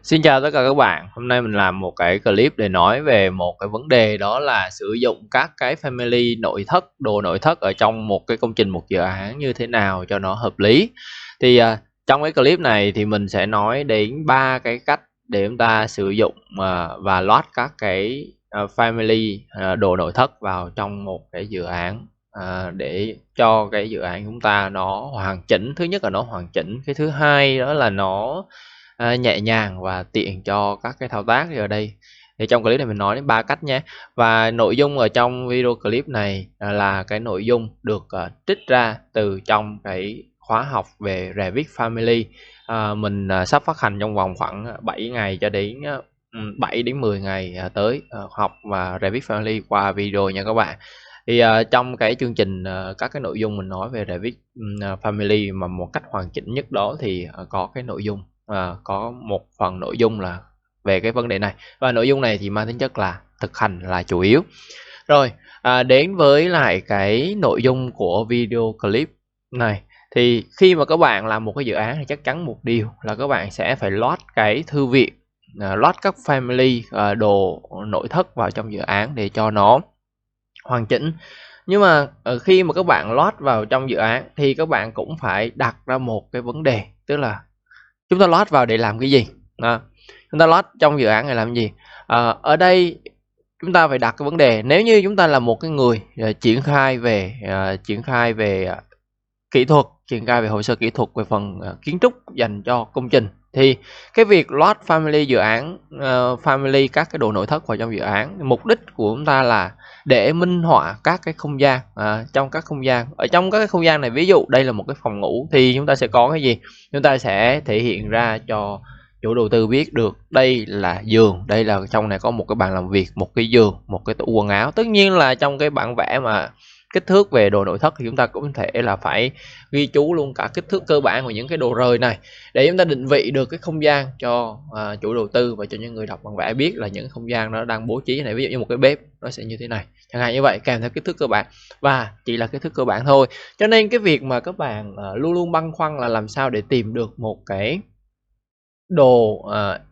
Xin chào tất cả các bạn. Hôm nay mình làm một cái clip để nói về một cái vấn đề, đó là sử dụng các cái family nội thất, đồ nội thất ở trong một cái công trình, một dự án như thế nào cho nó hợp lý. Thì trong cái clip này thì mình sẽ nói đến ba cái cách để chúng ta sử dụng và load các cái family đồ nội thất vào trong một cái dự án, để cho cái dự án chúng ta nó hoàn chỉnh. Thứ nhất là nó hoàn chỉnh, cái thứ hai đó là nó nhẹ nhàng và tiện cho các cái thao tác. Thì ở đây thì trong clip này mình nói đến ba cách nhé. Và nội dung ở trong video clip này là cái nội dung được trích ra từ trong cái khóa học về Revit Family. Mình sắp phát hành trong vòng khoảng 7 ngày cho đến 7 đến 10 ngày tới học và Revit Family qua video nha các bạn. Thì trong cái chương trình các cái nội dung mình nói về Revit Family mà một cách hoàn chỉnh nhất đó thì có cái nội dung, có một phần nội dung là về cái vấn đề này, và nội dung này thì mang tính chất là thực hành là chủ yếu. Rồi đến với lại cái nội dung của video clip này, thì khi mà các bạn làm một cái dự án thì chắc chắn một điều là các bạn sẽ phải load cái thư viện, load các family đồ nội thất vào trong dự án để cho nó hoàn chỉnh. Nhưng mà khi mà các bạn load vào trong dự án thì các bạn cũng phải đặt ra một cái vấn đề, tức là chúng ta load vào để làm cái gì? Chúng ta load trong dự án này làm gì? Ở đây chúng ta phải đặt cái vấn đề, nếu như chúng ta là một cái người triển khai về kỹ thuật, triển khai về hồ sơ kỹ thuật, về phần kiến trúc dành cho công trình, thì cái việc load family dự án, family các cái đồ nội thất vào trong dự án, mục đích của chúng ta là để minh họa các cái không gian. Trong các không gian, ở trong các cái không gian này, ví dụ đây là một cái phòng ngủ thì chúng ta sẽ có cái gì? Chúng ta sẽ thể hiện ra cho chủ đầu tư biết được đây là giường, đây là trong này có một cái bàn làm việc, một cái giường, một cái tủ quần áo. Tất nhiên là trong cái bản vẽ mà kích thước về đồ nội thất thì chúng ta cũng thể là phải ghi chú luôn cả kích thước cơ bản của những cái đồ rời này, để chúng ta định vị được cái không gian cho chủ đầu tư và cho những người đọc bản vẽ biết là những không gian nó đang bố trí này. Ví dụ như một cái bếp nó sẽ như thế này chẳng hạn, như vậy kèm theo kích thước cơ bản, và chỉ là kích thước cơ bản thôi. Cho nên cái việc mà các bạn luôn luôn băn khoăn là làm sao để tìm được một cái đồ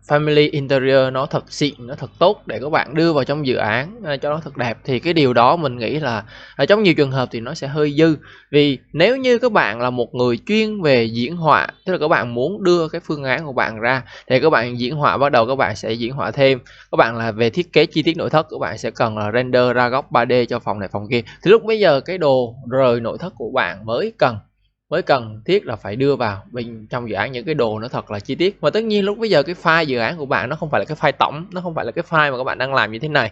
family interior nó thật xịn, nó thật tốt để các bạn đưa vào trong dự án cho nó thật đẹp, thì cái điều đó mình nghĩ là trong nhiều trường hợp thì nó sẽ hơi dư. Vì nếu như các bạn là một người chuyên về diễn họa, tức là các bạn muốn đưa cái phương án của bạn ra thì các bạn diễn họa, bắt đầu các bạn sẽ diễn họa thêm. Các bạn là về thiết kế chi tiết nội thất, các bạn sẽ cần là render ra góc 3D cho phòng này phòng kia, thì lúc bây giờ cái đồ rời nội thất của bạn mới cần thiết là phải đưa vào bên trong dự án những cái đồ nó thật là chi tiết. Và tất nhiên lúc bây giờ cái file dự án của bạn nó không phải là cái file tổng, nó không phải là cái file mà các bạn đang làm như thế này,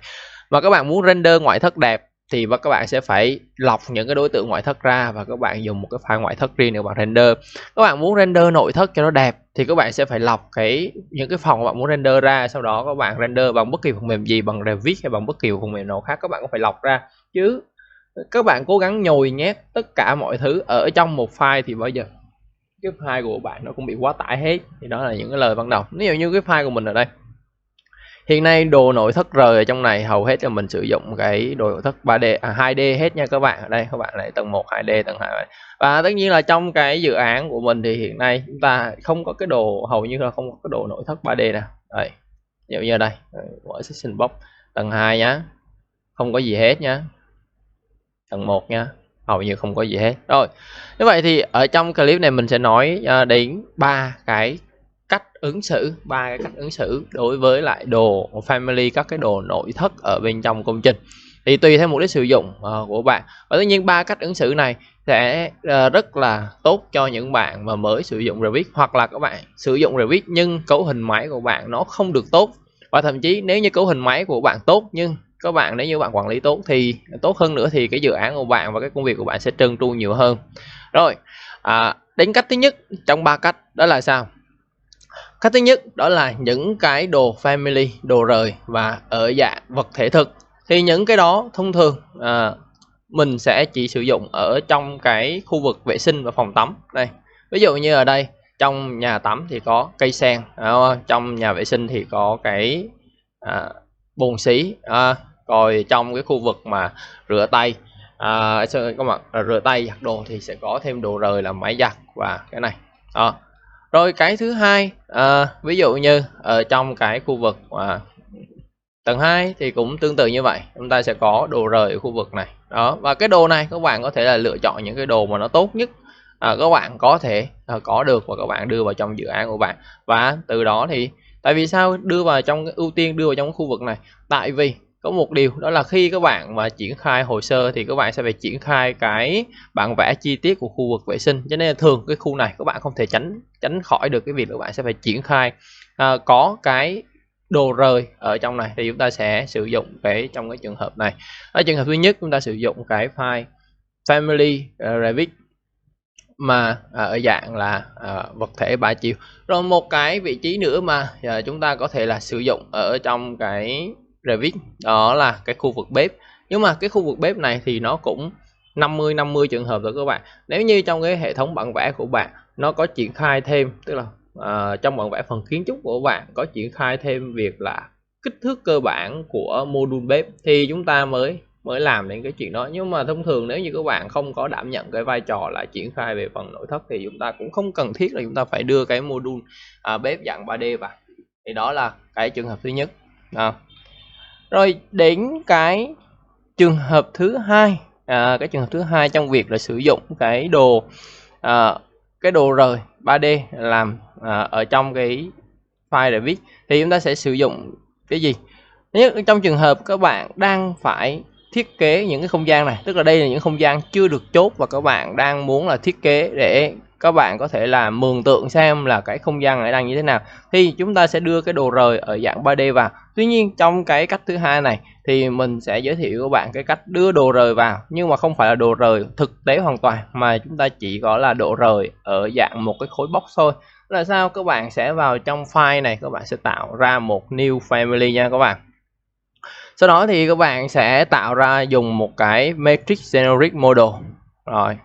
mà các bạn muốn render ngoại thất đẹp thì các bạn sẽ phải lọc những cái đối tượng ngoại thất ra và các bạn dùng một cái file ngoại thất riêng để các bạn render. Các bạn muốn render nội thất cho nó đẹp thì các bạn sẽ phải lọc những cái phòng các bạn muốn render ra, sau đó các bạn render bằng bất kỳ phần mềm gì, bằng Revit hay bằng bất kỳ phần mềm nào khác, các bạn cũng phải lọc ra. Chứ các bạn cố gắng nhồi nhét tất cả mọi thứ ở trong một file thì bao giờ cái file của bạn nó cũng bị quá tải hết. Thì đó là những cái lời ban đầu. Ví dụ như cái file của mình ở đây, hiện nay đồ nội thất rời ở trong này hầu hết là mình sử dụng cái đồ nội thất 3D 2D hết nha các bạn. Ở đây các bạn này tầng 1 2D, tầng 2. Và tất nhiên là trong cái dự án của mình thì hiện nay chúng ta không có cái đồ, hầu như là không có cái đồ nội thất 3D nè. Đây, ví dụ như đây, mở section box tầng 2 nhá, không có gì hết nhá. Tầng 1 nha, hầu như không có gì hết. Rồi, như vậy thì ở trong clip này mình sẽ nói đến ba cái cách ứng xử đối với lại đồ family, các cái đồ nội thất ở bên trong công trình. Thì tùy theo mục đích sử dụng của bạn. Và tất nhiên ba cách ứng xử này sẽ rất là tốt cho những bạn mà mới sử dụng Revit, hoặc là các bạn sử dụng Revit nhưng cấu hình máy của bạn nó không được tốt. Và thậm chí nếu như cấu hình máy của bạn tốt nhưng nếu như bạn quản lý tốt thì tốt hơn nữa, thì cái dự án của bạn và cái công việc của bạn sẽ trơn tru nhiều hơn. Rồi, đến cách thứ nhất trong ba cách đó là sao? Cách thứ nhất đó là những cái đồ family, đồ rời và ở dạng vật thể thực. Thì những cái đó thông thường mình sẽ chỉ sử dụng ở trong cái khu vực vệ sinh và phòng tắm. Đây, ví dụ như ở đây trong nhà tắm thì có cây sen, trong nhà vệ sinh thì có cái bồn xí, rồi trong cái khu vực mà rửa tay, có mặt rửa tay giặt đồ thì sẽ có thêm đồ rời là máy giặt và cái này. Rồi cái thứ hai, ví dụ như ở trong cái khu vực tầng 2 thì cũng tương tự như vậy, chúng ta sẽ có đồ rời ở khu vực này đó, và cái đồ này các bạn có thể là lựa chọn những cái đồ mà nó tốt nhất các bạn có thể có được, và các bạn đưa vào trong dự án của bạn. Và từ đó thì tại vì sao đưa vào trong cái ưu tiên đưa vào trong cái khu vực này, tại vì có một điều đó là khi các bạn mà triển khai hồ sơ thì các bạn sẽ phải triển khai cái bản vẽ chi tiết của khu vực vệ sinh, cho nên là thường cái khu này các bạn không thể tránh khỏi được cái việc các bạn sẽ phải triển khai có cái đồ rời ở trong này. Thì chúng ta sẽ sử dụng cái trong cái trường hợp này. Ở trường hợp thứ nhất chúng ta sử dụng cái file family Revit mà ở dạng là vật thể 3 chiều. Rồi một cái vị trí nữa mà chúng ta có thể là sử dụng ở trong cái Revit đó là cái khu vực bếp. Nhưng mà cái khu vực bếp này thì nó cũng 50-50 trường hợp rồi các bạn. Nếu như trong cái hệ thống bản vẽ của bạn nó có triển khai thêm, tức là trong bản vẽ phần kiến trúc của bạn có triển khai thêm việc là kích thước cơ bản của module bếp thì chúng ta mới làm đến cái chuyện đó. Nhưng mà thông thường nếu như các bạn không có đảm nhận cái vai trò là triển khai về phần nội thất thì chúng ta cũng không cần thiết là chúng ta phải đưa cái module bếp dạng 3D vào. Thì đó là cái trường hợp thứ nhất. Rồi đến cái trường hợp thứ hai, cái trường hợp thứ hai trong việc là sử dụng cái đồ rời 3D làm ở trong cái file Revit thì chúng ta sẽ sử dụng cái gì? Nhất trong trường hợp các bạn đang phải thiết kế những cái không gian này, tức là đây là những không gian chưa được chốt và các bạn đang muốn là thiết kế để các bạn có thể là mường tượng xem là cái không gian này đang như thế nào, thì chúng ta sẽ đưa cái đồ rời ở dạng 3D vào. Tuy nhiên trong cái cách thứ hai này thì mình sẽ giới thiệu các bạn cái cách đưa đồ rời vào, nhưng mà không phải là đồ rời thực tế hoàn toàn, mà chúng ta chỉ có là đồ rời ở dạng một cái khối box thôi. Là sao? Các bạn sẽ vào trong file này, các bạn sẽ tạo ra một new family nha các bạn. Sau đó thì các bạn sẽ tạo ra dùng một cái Matrix Generic Model. Rồi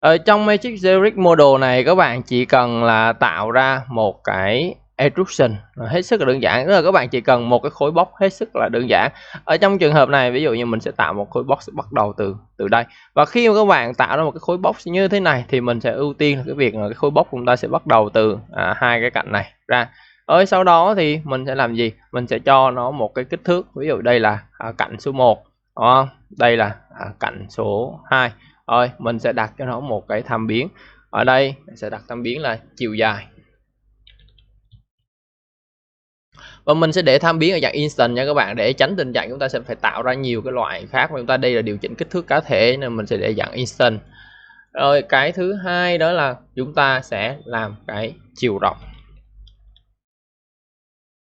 ở trong Matrix Generic Model này các bạn chỉ cần là tạo ra một cái extrusion hết sức là đơn giản, tức là các bạn chỉ cần một cái khối box hết sức là đơn giản. Ở trong trường hợp này ví dụ như mình sẽ tạo một khối box bắt đầu từ đây, và khi mà các bạn tạo ra một cái khối box như thế này thì mình sẽ ưu tiên là cái việc là cái khối box chúng ta sẽ bắt đầu từ hai cái cạnh này ra. Sau đó thì mình sẽ làm gì? Mình sẽ cho nó một cái kích thước, ví dụ đây là cạnh số 1, đây là cạnh số 2. Rồi mình sẽ đặt cho nó một cái tham biến, ở đây sẽ đặt tham biến là chiều dài, và mình sẽ để tham biến ở dạng instant nha các bạn, để tránh tình trạng chúng ta sẽ phải tạo ra nhiều cái loại khác. Mà chúng ta đây là điều chỉnh kích thước cá thể nên mình sẽ để dạng instant. Rồi cái thứ hai đó là chúng ta sẽ làm cái chiều rộng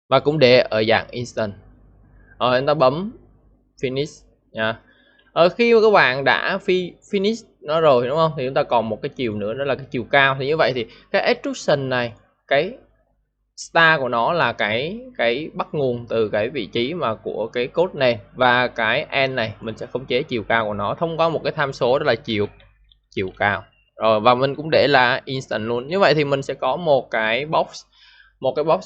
và cũng để ở dạng instant. Rồi chúng ta bấm finish nha. Khi mà các bạn đã finish nó rồi đúng không, thì chúng ta còn một cái chiều nữa, đó là cái chiều cao. Thì như vậy thì cái extrusion này, cái start của nó là cái bắt nguồn từ cái vị trí mà của cái code này, và cái end này mình sẽ khống chế chiều cao của nó thông qua một cái tham số đó là chiều cao. Rồi và mình cũng để là instant luôn. Như vậy thì mình sẽ có một cái box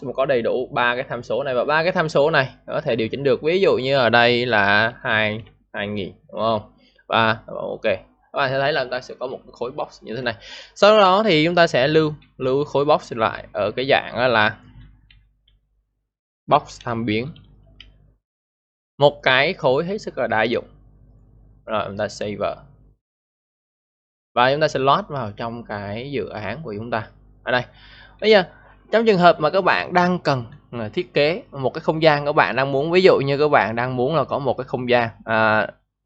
mà có đầy đủ 3 cái tham số này, và 3 cái tham số này có thể điều chỉnh được. Ví dụ như ở đây là 2000 đúng không, và ok, các bạn sẽ thấy là chúng ta sẽ có một khối box như thế này. Sau đó thì chúng ta sẽ lưu khối box lại ở cái dạng là box tham biến, một cái khối hết sức là đa dụng. Rồi chúng ta save và chúng ta sẽ load vào trong cái dự án của chúng ta ở đây. Bây giờ trong trường hợp mà các bạn đang cần thiết kế một cái không gian, các bạn đang muốn, ví dụ như các bạn đang muốn là có một cái không gian,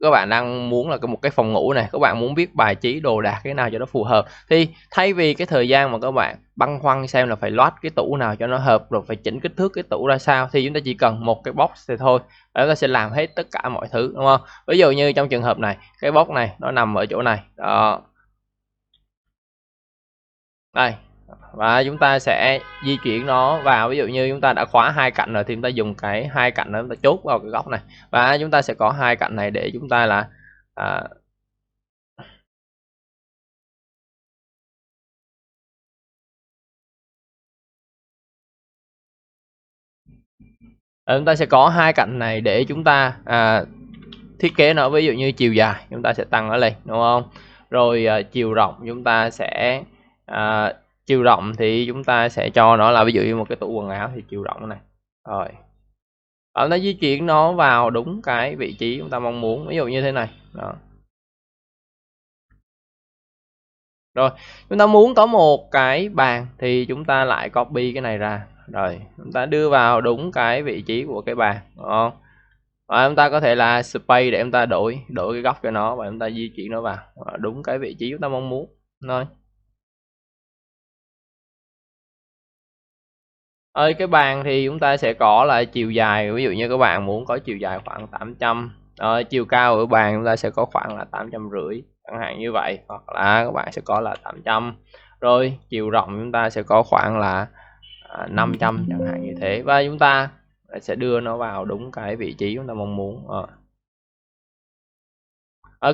các bạn đang muốn là một cái phòng ngủ này, các bạn muốn biết bài trí đồ đạc cái nào cho nó phù hợp, thì thay vì cái thời gian mà các bạn băn khoăn xem là phải load cái tủ nào cho nó hợp, rồi phải chỉnh kích thước cái tủ ra sao, thì chúng ta chỉ cần một cái box thì thôi, chúng ta sẽ làm hết tất cả mọi thứ đúng không. Ví dụ như trong trường hợp này, cái box này nó nằm ở chỗ này đó, đây, và chúng ta sẽ di chuyển nó vào. Ví dụ như chúng ta đã khóa hai cạnh rồi thì chúng ta dùng cái hai cạnh đó chúng ta chốt vào cái góc này, và chúng ta sẽ có hai cạnh này để chúng ta là chúng ta sẽ có hai cạnh này để chúng ta thiết kế nó. Ví dụ như chiều dài chúng ta sẽ tăng nó lên đúng không, rồi chiều rộng chúng ta sẽ chiều rộng thì chúng ta sẽ cho nó là ví dụ như một cái tủ quần áo thì chiều rộng này. Rồi và chúng ta di chuyển nó vào đúng cái vị trí chúng ta mong muốn, ví dụ như thế này. Đó. Rồi chúng ta muốn có một cái bàn thì chúng ta lại copy cái này ra, rồi chúng ta đưa vào đúng cái vị trí của cái bàn, đúng không? Và chúng ta có thể là space để chúng ta đổi cái góc cho nó và chúng ta di chuyển nó vào đúng cái vị trí chúng ta mong muốn thôi. Ở cái bàn thì chúng ta sẽ có là chiều dài, ví dụ như các bạn muốn có chiều dài khoảng 800, chiều cao ở bàn chúng ta sẽ có khoảng là 850 chẳng hạn như vậy, hoặc là các bạn sẽ có là 800. Rồi chiều rộng chúng ta sẽ có khoảng là 500 chẳng hạn như thế, và chúng ta sẽ đưa nó vào đúng cái vị trí chúng ta mong muốn.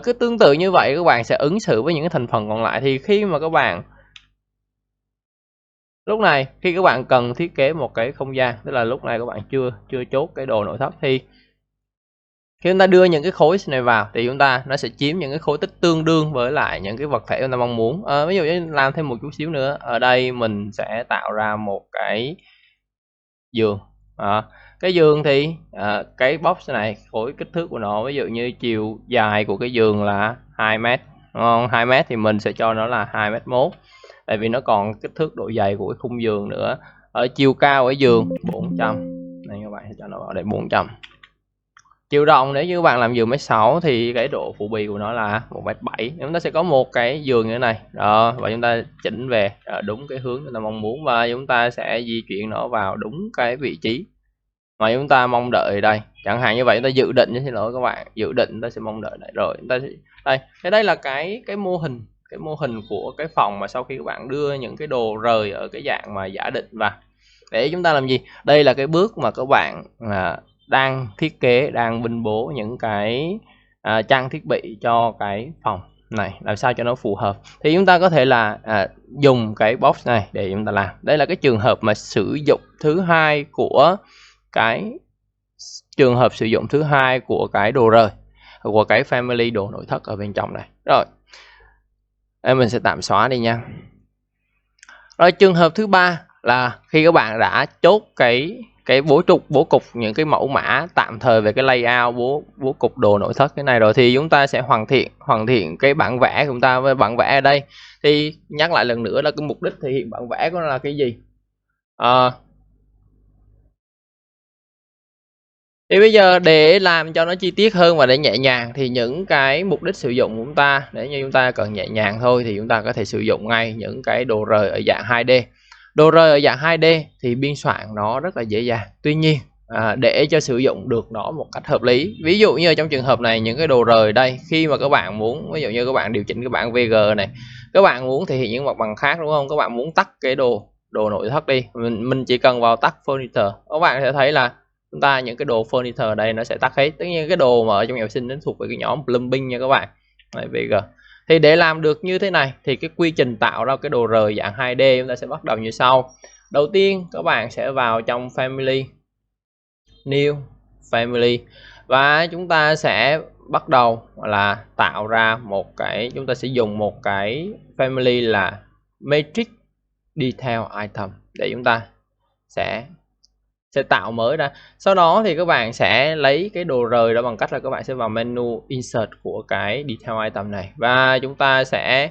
Cứ tương tự như vậy các bạn sẽ ứng xử với những cái thành phần còn lại. Thì khi mà các bạn lúc này khi các bạn cần thiết kế một cái không gian, tức là lúc này các bạn chưa chốt cái đồ nội thất, thì khi chúng ta đưa những cái khối này vào thì nó sẽ chiếm những cái khối tích tương đương với lại những cái vật thể chúng ta mong muốn. Ví dụ như làm thêm một chút xíu nữa, ở đây mình sẽ tạo ra một cái giường. Cái giường thì cái box này khối kích thước của nó, ví dụ như chiều dài của cái giường là 2 mét, đúng không? 2 mét thì mình sẽ cho nó là 2m1, tại vì nó còn kích thước độ dày của cái khung giường nữa. Ở chiều cao ở giường 400, này các bạn sẽ cho nó vào đây 400. Chiều rộng nếu như các bạn làm giường 1m6 thì cái độ phủ bì của nó là 1m7. Chúng ta sẽ có một cái giường như thế này đó, và chúng ta chỉnh về đúng cái hướng chúng ta mong muốn, và chúng ta sẽ di chuyển nó vào đúng cái vị trí mà chúng ta mong đợi đây. Chẳng hạn như vậy, chúng ta dự định, xin lỗi các bạn, dự định chúng ta sẽ mong đợi đây. Rồi chúng ta sẽ đây là cái mô hình của cái phòng mà sau khi các bạn đưa những cái đồ rời ở cái dạng mà giả định vào. Để chúng ta làm gì? Đây là cái bước mà các bạn đang thiết kế, đang binh bố những cái trang thiết bị cho cái phòng này làm sao cho nó phù hợp. Thì chúng ta có thể là dùng cái box này để chúng ta làm. Đây là cái trường hợp mà sử dụng thứ hai của cái đồ rời của cái family đồ nội thất ở bên trong này. Rồi đây mình sẽ tạm xóa đi nha. Rồi trường hợp thứ ba là khi các bạn đã chốt cái bố cục những cái mẫu mã tạm thời về cái layout bố cục đồ nội thất cái này rồi, thì chúng ta sẽ hoàn thiện cái bản vẽ của chúng ta. Với bản vẽ ở đây thì nhắc lại lần nữa là cái mục đích thể hiện bản vẽ của nó là cái gì. Thì bây giờ để làm cho nó chi tiết hơn và để nhẹ nhàng, thì những cái mục đích sử dụng của chúng ta, nếu như chúng ta cần nhẹ nhàng thôi thì chúng ta có thể sử dụng ngay những cái đồ rời ở dạng 2D. Đồ rời ở dạng 2D thì biên soạn nó rất là dễ dàng. Tuy nhiên để cho sử dụng được nó một cách hợp lý, ví dụ như trong trường hợp này, những cái đồ rời đây, khi mà các bạn muốn, ví dụ như các bạn điều chỉnh cái bảng VG này, các bạn muốn thể hiện những mặt bằng khác, đúng không? Các bạn muốn tắt cái đồ nội thất đi, mình chỉ cần vào tắt furniture, các bạn sẽ thấy là chúng ta những cái đồ furniture ở đây nó sẽ tắt hết. Tất nhiên cái đồ mà ở trong nhà vệ sinh nó thuộc về cái nhóm plumbing nha các bạn. Đấy, VG. Thì để làm được như thế này thì cái quy trình tạo ra cái đồ rời dạng 2D chúng ta sẽ bắt đầu như sau. Đầu tiên các bạn sẽ vào trong family, new family, và chúng ta sẽ bắt đầu là tạo ra một cái, chúng ta sẽ dùng một cái family là matrix detail item để chúng ta sẽ tạo mới ra. Sau đó thì các bạn sẽ lấy cái đồ rời đó bằng cách là các bạn sẽ vào menu insert của cái detail item này, và chúng ta sẽ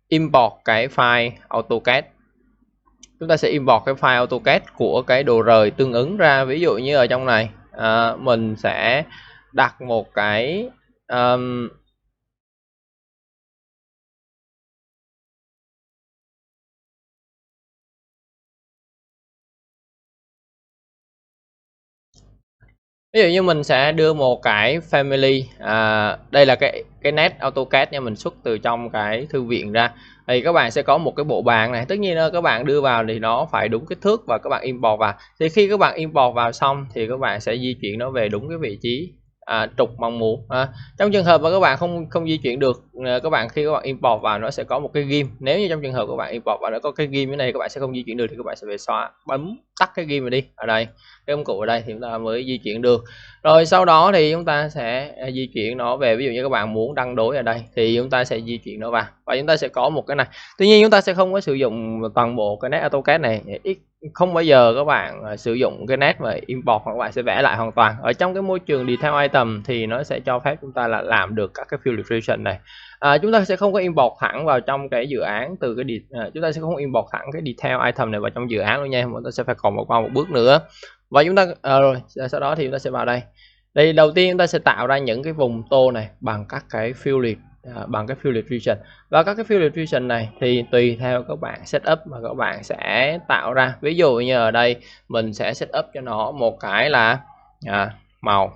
import cái file AutoCAD. Chúng ta sẽ import cái file AutoCAD của cái đồ rời tương ứng ra. Ví dụ như ở trong này mình sẽ đặt một cái ví dụ như mình sẽ đưa một cái family, đây là cái net AutoCAD nha, mình xuất từ trong cái thư viện ra. Thì các bạn sẽ có một cái bộ bàn này, tất nhiên các bạn đưa vào thì nó phải đúng kích thước và các bạn import vào. Thì khi các bạn import vào xong thì các bạn sẽ di chuyển nó về đúng cái vị trí trục mong muốn. Trong trường hợp mà các bạn không di chuyển được, các bạn khi các bạn import vào nó sẽ có một cái ghim. Nếu như trong trường hợp các bạn import vào nó có cái ghim như này, các bạn sẽ không di chuyển được thì các bạn sẽ phải xóa, bấm tắt cái ghim này đi. Ở đây cái công cụ ở đây thì chúng ta mới di chuyển được. Rồi sau đó thì chúng ta sẽ di chuyển nó về, ví dụ như các bạn muốn đăng đối ở đây thì chúng ta sẽ di chuyển nó vào và chúng ta sẽ có một cái này. Tuy nhiên chúng ta sẽ không có sử dụng toàn bộ cái nét AutoCAD này, không bao giờ các bạn sử dụng cái nét mà import, hoặc các bạn sẽ vẽ lại hoàn toàn. Ở trong cái môi trường detail item thì nó sẽ cho phép chúng ta là làm được các cái fill description này. Chúng ta sẽ không có import thẳng vào trong cái dự án từ cái chúng ta sẽ không import thẳng cái detail item này vào trong dự án luôn nha. Chúng ta sẽ phải còn qua một bước nữa. Và chúng ta rồi sau đó thì chúng ta sẽ vào đây. Đây đầu tiên chúng ta sẽ tạo ra những cái vùng tô này bằng các cái fill bằng cái fill description, và các cái fill description này thì tùy theo các bạn setup mà các bạn sẽ tạo ra. Ví dụ như ở đây mình sẽ setup cho nó một cái là màu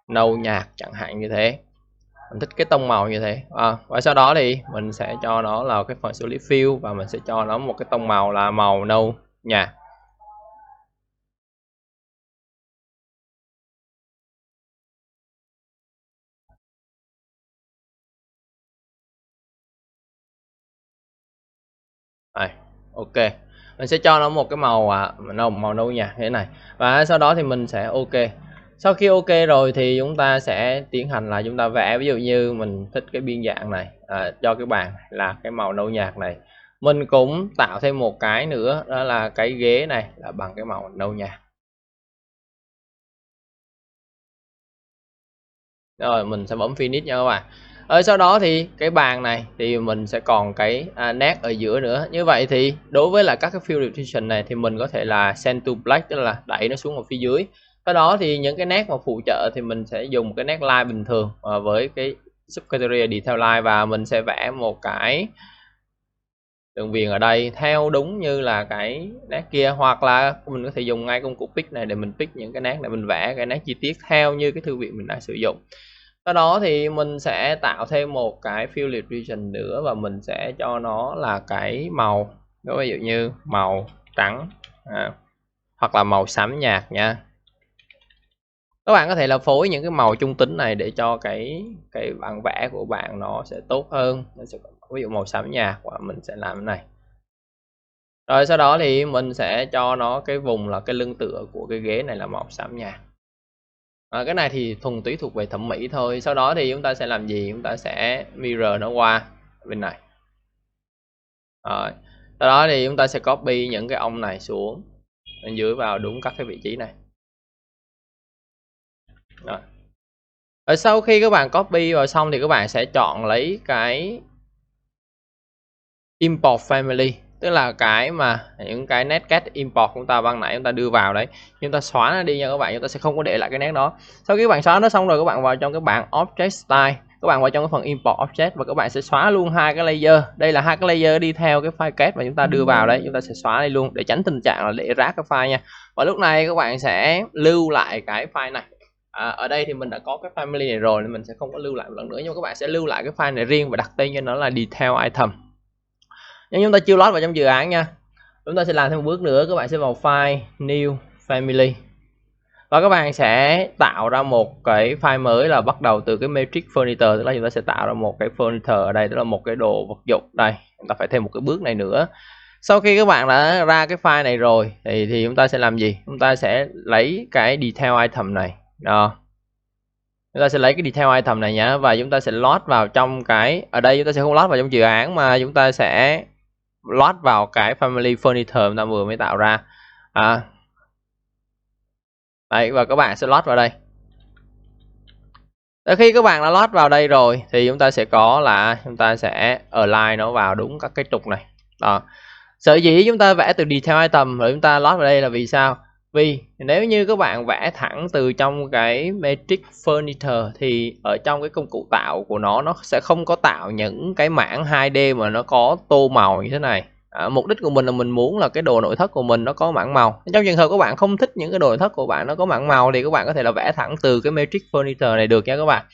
nâu nhạt chẳng hạn như thế, mình thích cái tông màu như thế. Và sau đó thì mình sẽ cho nó là cái phần xử lý fill và mình sẽ cho nó một cái tông màu là màu nâu nhạt. Đây, ok, mình sẽ cho nó một cái màu màu nâu nhạt thế này, và sau đó thì mình sẽ ok. Sau khi ok rồi thì chúng ta sẽ tiến hành là chúng ta vẽ. Ví dụ như mình thích cái biên dạng này cho cái bàn là cái màu nâu nhạt này. Mình cũng tạo thêm một cái nữa, đó là cái ghế này là bằng cái màu nâu nhạt. Rồi mình sẽ bấm finish nha các bạn. Sau đó thì cái bàn này thì mình sẽ còn cái nét ở giữa nữa. Như vậy thì đối với là các cái fill description này thì mình có thể là send to black, tức là đẩy nó xuống ở phía dưới. Sau đó thì những cái nét mà phụ trợ thì mình sẽ dùng cái nét line bình thường với cái subcategory detail line, và mình sẽ vẽ một cái đường viền ở đây theo đúng như là cái nét kia, hoặc là mình có thể dùng ngay công cụ pick này để mình pick những cái nét này, mình vẽ cái nét chi tiết theo như cái thư viện mình đã sử dụng. Sau đó thì mình sẽ tạo thêm một cái fill description nữa và mình sẽ cho nó là cái màu, ví dụ như màu trắng hoặc là màu xám nhạt nha. Các bạn có thể là phối những cái màu trung tính này để cho cái bản vẽ của bạn nó sẽ tốt hơn. Ví dụ màu xám nhạt và mình sẽ làm cái này. Rồi sau đó thì mình sẽ cho nó cái vùng là cái lưng tựa của cái ghế này là màu xám nhạt. Cái này thì thuần túy thuộc về thẩm mỹ thôi. Sau đó thì chúng ta sẽ làm gì? Chúng ta sẽ mirror nó qua bên này. Rồi. Sau đó thì chúng ta sẽ copy những cái ông này xuống bên dưới vào đúng các cái vị trí này. Rồi. Sau khi các bạn copy vào xong thì các bạn sẽ chọn lấy cái import family, tức là cái mà những cái nét cắt import chúng ta ban nãy chúng ta đưa vào đấy, chúng ta xóa nó đi nha các bạn. Chúng ta sẽ không có để lại cái nét đó. Sau khi các bạn xóa nó xong rồi, các bạn vào trong cái bảng object style, các bạn vào trong cái phần import object và các bạn sẽ xóa luôn hai cái layer. Đây là hai cái layer đi theo cái file cat mà chúng ta đưa vào đấy, chúng ta sẽ xóa đi luôn để tránh tình trạng là để rác cái file nha. Và lúc này các bạn sẽ lưu lại cái file này. Ở đây thì mình đã có cái family này rồi nên mình sẽ không có lưu lại một lần nữa, nhưng mà các bạn sẽ lưu lại cái file này riêng và đặt tên cho nó là detail item. Nhưng chúng ta chưa load vào trong dự án nha. Chúng ta sẽ làm thêm một bước nữa, các bạn sẽ vào file new family và các bạn sẽ tạo ra một cái file mới là bắt đầu từ cái matrix furniture, tức là chúng ta sẽ tạo ra một cái furniture ở đây, tức là một cái đồ vật dụng. Đây, chúng ta phải thêm một cái bước này nữa. Sau khi các bạn đã ra cái file này rồi thì chúng ta sẽ làm gì? Chúng ta sẽ lấy cái detail item này. Đó. Chúng ta sẽ lấy cái detail item này nhé, và chúng ta sẽ load vào trong cái, ở đây chúng ta sẽ không load vào trong dự án mà chúng ta sẽ load vào cái family furniture chúng ta vừa mới tạo ra. Đấy, và các bạn sẽ load vào đây. Khi các bạn đã load vào đây rồi thì chúng ta sẽ có là chúng ta sẽ align nó vào đúng các cái trục này. Đó. Sở dĩ chúng ta vẽ từ detail item rồi chúng ta load vào đây là vì sao? Vì nếu như các bạn vẽ thẳng từ trong cái matrix furniture thì ở trong cái công cụ tạo của nó sẽ không có tạo những cái mảng 2D mà nó có tô màu như thế này. Mục đích của mình là mình muốn là cái đồ nội thất của mình nó có mảng màu. Trong trường hợp các bạn không thích những cái đồ nội thất của bạn nó có mảng màu thì các bạn có thể là vẽ thẳng từ cái matrix furniture này được nha các bạn.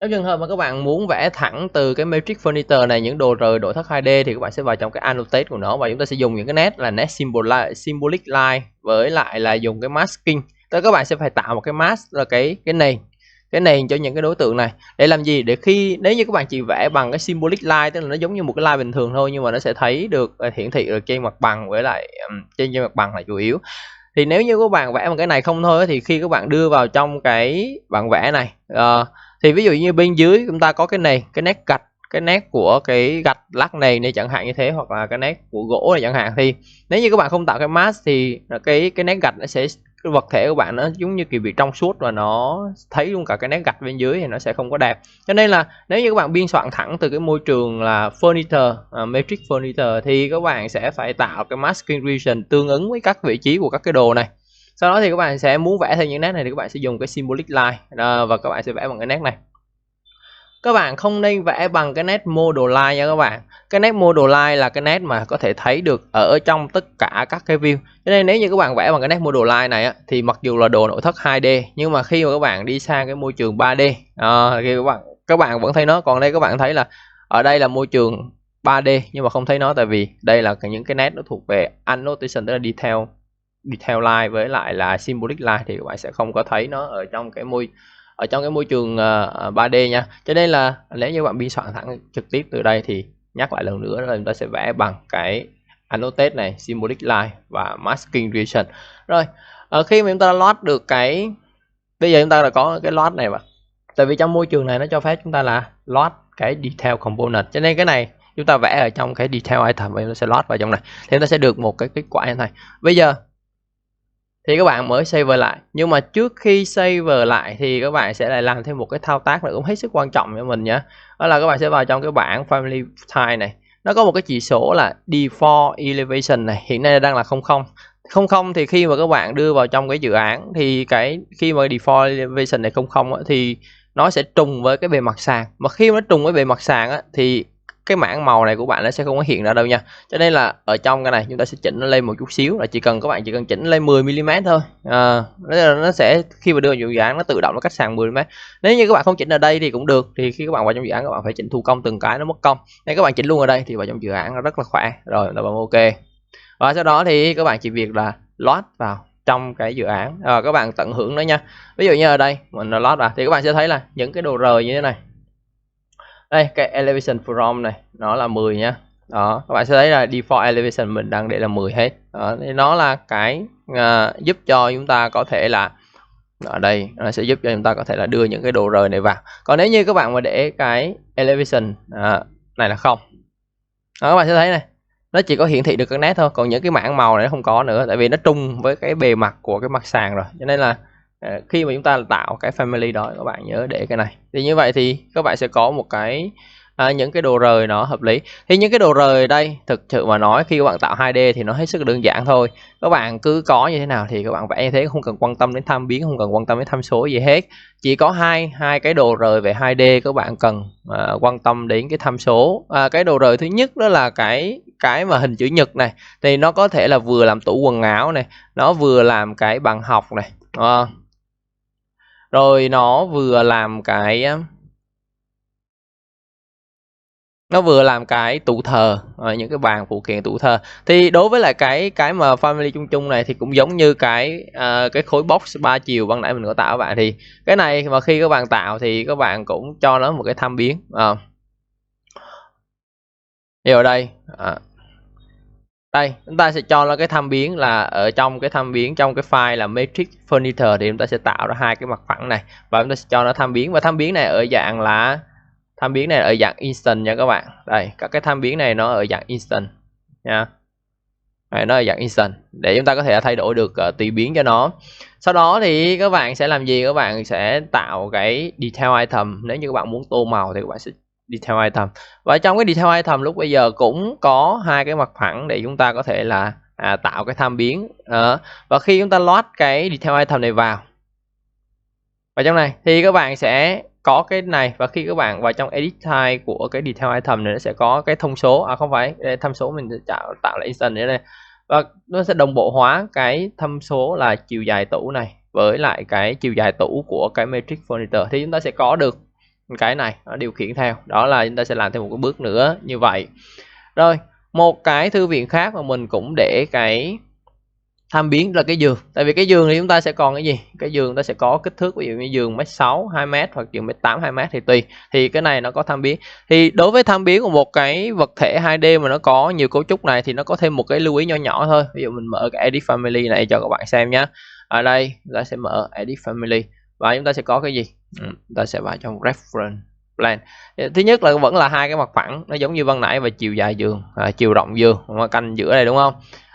Trong trường hợp mà các bạn muốn vẽ thẳng từ cái matrix furniture này những đồ rời nội thất 2D thì các bạn sẽ vào trong cái annotate của nó và chúng ta sẽ dùng những cái nét là nét symbolic line với lại là dùng cái masking Tức các bạn sẽ phải tạo một cái mask là cái nền cho những cái đối tượng này. Để làm gì? Để nếu như các bạn chỉ vẽ bằng cái symbolic line, tức là nó giống như một cái line bình thường thôi, nhưng mà nó sẽ thấy được hiển thị được trên mặt bằng, với lại trên mặt bằng là chủ yếu. Thì nếu như các bạn vẽ bằng cái này không thôi thì khi các bạn đưa vào trong cái bản vẽ này, thì ví dụ như bên dưới chúng ta có cái nền, cái nét gạch, cái nét của cái gạch lát nền này chẳng hạn như thế, hoặc là cái nét của gỗ này chẳng hạn, thì nếu như các bạn không tạo cái mask thì cái nét gạch nó sẽ, cái vật thể của bạn nó giống như kiểu bị trong suốt và nó thấy luôn cả cái nét gạch bên dưới thì nó sẽ không có đẹp. Cho nên là nếu như các bạn biên soạn thẳng từ cái môi trường là furniture, matrix furniture, thì các bạn sẽ phải tạo cái masking region tương ứng với các vị trí của các cái đồ này. Sau đó thì các bạn sẽ muốn vẽ theo những nét này thì các bạn sẽ dùng cái symbolic line, và các bạn sẽ vẽ bằng cái nét này. Các bạn không nên vẽ bằng cái nét model line nha các bạn. Cái nét model line là cái nét mà có thể thấy được ở trong tất cả các cái view. Cho nên nếu như các bạn vẽ bằng cái nét model line này á, thì mặc dù là đồ nội thất 2D, nhưng mà khi mà các bạn đi sang cái môi trường 3D, thì các bạn vẫn thấy nó. Còn đây các bạn thấy là ở đây là môi trường 3D nhưng mà không thấy nó, tại vì đây là những cái nét nó thuộc về annotation, tức là detail line với lại là symbolic line, thì các bạn sẽ không có thấy nó ở trong cái môi trường 3D nha. Cho nên là nếu như bạn biên soạn thẳng trực tiếp từ đây thì nhắc lại lần nữa là chúng ta sẽ vẽ bằng cái annotate này, symbolic line và masking region. Rồi khi mà chúng ta load được bây giờ chúng ta đã có cái load này mà, tại vì trong môi trường này nó cho phép chúng ta là load cái detail component, cho nên cái này chúng ta vẽ ở trong cái detail item và chúng ta sẽ load vào trong này thì chúng ta sẽ được một cái kết quả như thế này. Bây giờ thì các bạn mới save lại, nhưng mà trước khi save lại thì các bạn sẽ lại làm thêm một cái thao tác nữa cũng hết sức quan trọng cho mình nhé. Đó là các bạn sẽ vào trong cái bảng family type này, nó có một cái chỉ số là default elevation này, hiện nay đang là 00. Thì khi mà các bạn đưa vào trong cái dự án thì khi mà default elevation này 00 thì nó sẽ trùng với cái bề mặt sàn, mà khi nó trùng với bề mặt sàn thì cái mảng màu này của bạn nó sẽ không có hiện ra đâu nha. Cho nên là ở trong cái này chúng ta sẽ chỉnh nó lên một chút xíu, là các bạn chỉ cần chỉnh lên 10 mm thôi. Nó sẽ khi mà đưa vào dự án nó tự động nó cách sàn 10 mm. Nếu như các bạn không chỉnh ở đây thì cũng được, thì khi các bạn vào trong dự án các bạn phải chỉnh thủ công từng cái, nó mất công. Nên các bạn chỉnh luôn ở đây thì vào trong dự án nó rất là khỏe. Rồi là bạn ok. Và sau đó thì các bạn chỉ việc là load vào trong cái dự án, các bạn tận hưởng nó nha. Ví dụ như ở đây mình load vào thì các bạn sẽ thấy là những cái đồ rời như thế này. Đây, cái elevation from này nó là 10 nhá. Đó, các bạn sẽ thấy là default elevation mình đang để là 10 hết. Đó, thì nó là cái giúp cho chúng ta có thể là ở đây nó sẽ giúp cho chúng ta có thể là đưa những cái đồ rời này vào. Còn nếu như các bạn mà để cái elevation này là không, đó, các bạn sẽ thấy này, nó chỉ có hiển thị được các nét thôi, còn những cái mảng màu này nó không có nữa, tại vì nó trùng với cái bề mặt của cái mặt sàn rồi. Cho nên là khi mà chúng ta tạo cái family đó, các bạn nhớ để cái này. Thì như vậy thì các bạn sẽ có một cái những cái đồ rời nó hợp lý. Thì những cái đồ rời ở đây thực sự mà nói, khi các bạn tạo 2D thì nó hết sức đơn giản thôi. Các bạn cứ có như thế nào thì các bạn vẽ như thế, không cần quan tâm đến tham biến, không cần quan tâm đến tham số gì hết. Chỉ có hai cái đồ rời về 2D các bạn cần quan tâm đến cái tham số. Cái đồ rời thứ nhất đó là cái mà hình chữ nhật này, thì nó có thể là vừa làm tủ quần áo này, nó vừa làm cái bàn học này, rồi nó vừa làm cái tủ thờ, những cái bàn phụ kiện tủ thờ. Thì đối với lại cái mà family chung chung này thì cũng giống như cái khối box 3 chiều ban nãy mình có tạo các bạn, thì cái này mà khi các bạn tạo thì các bạn cũng cho nó một cái tham biến. Thì ở đây đây chúng ta sẽ cho nó cái tham biến là ở trong cái tham biến trong cái file là matrix furniture, thì chúng ta sẽ tạo ra hai cái mặt phẳng này và chúng ta sẽ cho nó tham biến, và tham biến này ở dạng instant nha các bạn. Đây, các cái tham biến này nó ở dạng instant nha. Đây, nó ở dạng instant để chúng ta có thể thay đổi được tùy biến cho nó. Sau đó thì các bạn sẽ làm gì? Các bạn sẽ tạo cái detail item. Nếu như các bạn muốn tô màu thì các bạn sẽ detail item, và trong cái detail item lúc bây giờ cũng có hai cái mặt phẳng để chúng ta có thể là tạo cái tham biến. Và khi chúng ta load cái detail item này vào trong này thì các bạn sẽ có cái này, và khi các bạn vào trong edit type của cái detail item này nó sẽ có cái thông số, không phải tham số mình sẽ tạo lại instant nữa này, và nó sẽ đồng bộ hóa cái tham số là chiều dài tủ này với lại cái chiều dài tủ của cái matrix furniture, thì chúng ta sẽ có được cái này nó điều khiển theo. Đó là chúng ta sẽ làm thêm một cái bước nữa như vậy. Rồi một cái thư viện khác mà mình cũng để cái tham biến là cái giường. Tại vì cái giường thì chúng ta sẽ còn cái gì, cái giường ta sẽ có kích thước ví dụ như giường 1m6 2m hoặc giường 1m8 2m thì tùy, thì cái này nó có tham biến. Thì đối với tham biến của một cái vật thể 2D mà nó có nhiều cấu trúc này thì nó có thêm một cái lưu ý nho nhỏ thôi. Ví dụ mình mở cái edit family này cho các bạn xem nhé. Ở đây ta sẽ mở edit family và chúng ta sẽ có cái gì, ta sẽ vào trong reference plan. Thứ nhất là vẫn là hai cái mặt phẳng nó giống như ban nãy và chiều dài giường, chiều rộng giường mà canh giữa đây đúng không.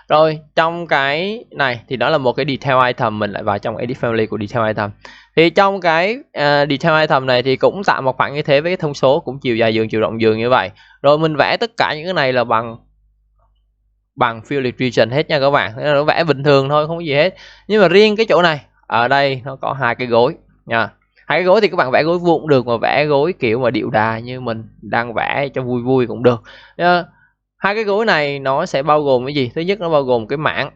Rồi trong cái này thì đó là một cái detail item, mình lại vào trong edit family của detail item. Thì trong cái detail item này thì cũng tạo một phẳng như thế với cái thông số cũng chiều dài giường chiều rộng giường như vậy. Rồi mình vẽ tất cả những cái này là bằng fill region hết nha các bạn. Nó vẽ bình thường thôi, không có gì hết. Nhưng mà riêng cái chỗ này ở đây nó có hai cái gối nha. Hai cái gối thì các bạn vẽ gối vuông cũng được, mà vẽ gối kiểu mà điệu đà như mình đang vẽ cho vui vui cũng được. Hai cái gối này nó sẽ bao gồm cái gì? Thứ nhất nó bao gồm cái mảng,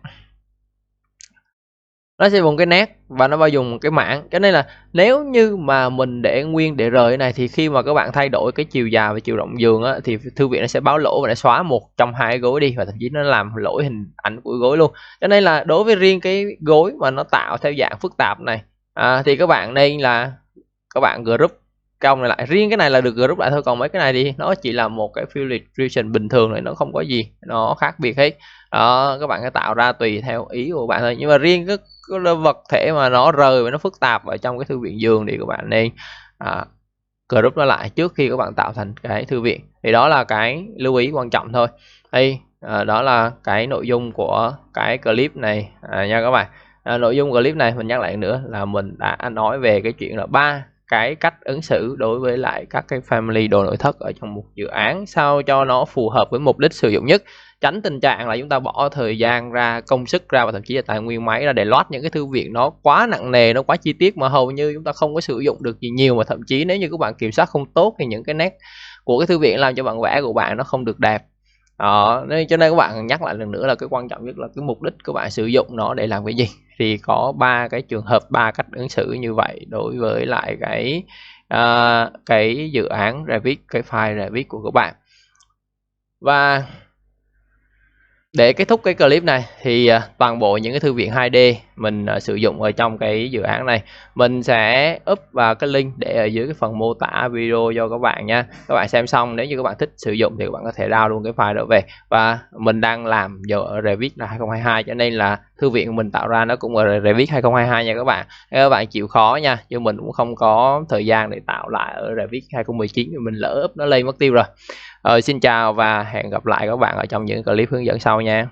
nó sẽ gồm cái nét và nó bao gồm cái mảng. Cho nên là nếu như mà mình để nguyên để rời này thì khi mà các bạn thay đổi cái chiều dài và chiều rộng giường á, thì thư viện nó sẽ báo lỗi và nó xóa một trong hai cái gối đi, và thậm chí nó làm lỗi hình ảnh của gối luôn. Cho nên là đối với riêng cái gối mà nó tạo theo dạng phức tạp này thì các bạn nên là các bạn group cái ông này lại, riêng cái này là được group lại thôi, còn mấy cái này thì nó chỉ là một cái fill region bình thường này, nó không có gì nó khác biệt hết. Đó, các bạn sẽ tạo ra tùy theo ý của bạn thôi. Nhưng mà riêng cái vật thể mà nó rời và nó phức tạp ở trong cái thư viện giường thì các bạn nên group nó lại trước khi các bạn tạo thành cái thư viện. Thì đó là cái lưu ý quan trọng thôi. Đây đó là cái nội dung của cái clip này nha các bạn. Nội dung clip này mình nhắc lại nữa là mình đã nói về cái chuyện là 3 cái cách ứng xử đối với lại các cái family đồ nội thất ở trong một dự án sao cho nó phù hợp với mục đích sử dụng nhất, tránh tình trạng là chúng ta bỏ thời gian ra, công sức ra và thậm chí là tài nguyên máy ra để load những cái thư viện nó quá nặng nề, nó quá chi tiết mà hầu như chúng ta không có sử dụng được gì nhiều, mà thậm chí nếu như các bạn kiểm soát không tốt thì những cái nét của cái thư viện làm cho bản vẽ của bạn nó không được đẹp. Nên cho nên các bạn nhắc lại lần nữa là cái quan trọng nhất là cái mục đích các bạn sử dụng nó để làm cái gì. Thì có 3 cái trường hợp, 3 cách ứng xử như vậy đối với lại cái dự án Revit, cái file Revit của các bạn. Và để kết thúc cái clip này thì toàn bộ những cái thư viện 2D mình sử dụng ở trong cái dự án này mình sẽ up vào cái link để ở dưới cái phần mô tả video cho các bạn nha. Các bạn xem xong nếu như các bạn thích sử dụng thì các bạn có thể download luôn cái file đó về. Và mình đang làm giờ ở Revit là 2022 cho nên là thư viện mình tạo ra nó cũng ở Revit 2022 nha các bạn. Các bạn chịu khó nha, chứ mình cũng không có thời gian để tạo lại ở Revit 2019 thì mình lỡ up nó lên mất tiêu rồi. Xin chào và hẹn gặp lại các bạn ở trong những clip hướng dẫn sau nha.